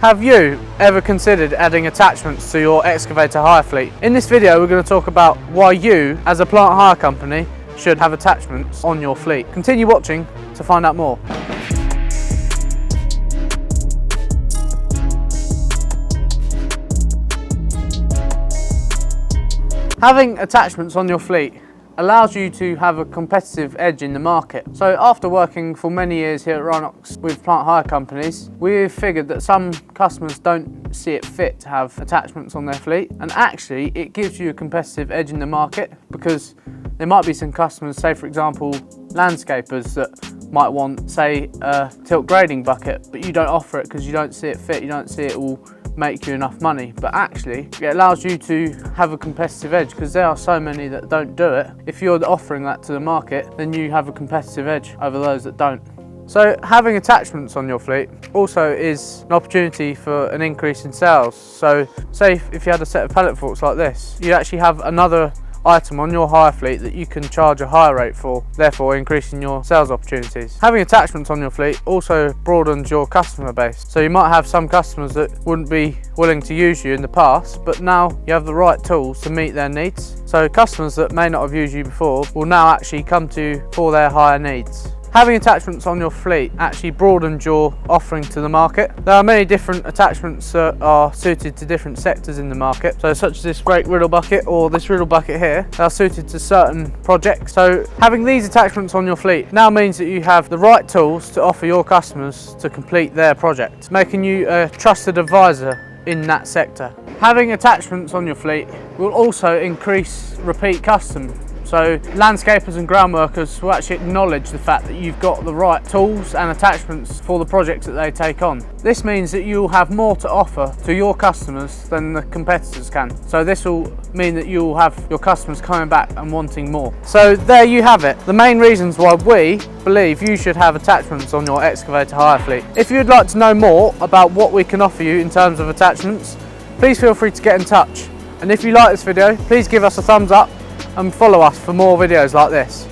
Have you ever considered adding attachments to your excavator hire fleet? In this video we're going to talk about why you, as a plant hire company, should have attachments on your fleet. Continue watching to find out more. Having attachments on your fleet allows you to have a competitive edge in the market. So after working for many years here at Rhinox with plant hire companies, we've figured that some customers don't see it fit to have attachments on their fleet, and actually it gives you a competitive edge in the market because there might be some customers, say for example landscapers, that might want, say, a tilt grading bucket, but you don't offer it because you don't see it fit, you don't see it will make you enough money. But actually it allows you to have a competitive edge because there are so many that don't do it. If you're offering that to the market, then you have a competitive edge over those that don't. So having attachments on your fleet also is an opportunity for an increase in sales. So say if you had a set of pallet forks like this, you actually have another item on your hire fleet that you can charge a higher rate for, therefore increasing your sales opportunities. Having attachments on your fleet also broadens your customer base. So you might have some customers that wouldn't be willing to use you in the past, but now you have the right tools to meet their needs. So customers that may not have used you before will now actually come to you for their hire needs. Having attachments on your fleet actually broadens your offering to the market. There are many different attachments that are suited to different sectors in the market. So such as this great riddle bucket or this riddle bucket here, they are suited to certain projects. So having these attachments on your fleet now means that you have the right tools to offer your customers to complete their project, making you a trusted advisor in that sector. Having attachments on your fleet will also increase repeat custom. So landscapers and ground workers will actually acknowledge the fact that you've got the right tools and attachments for the projects that they take on. This means that you'll have more to offer to your customers than the competitors can. So this will mean that you'll have your customers coming back and wanting more. So there you have it, the main reasons why we believe you should have attachments on your excavator hire fleet. If you'd like to know more about what we can offer you in terms of attachments, please feel free to get in touch. And if you like this video, please give us a thumbs up and follow us for more videos like this.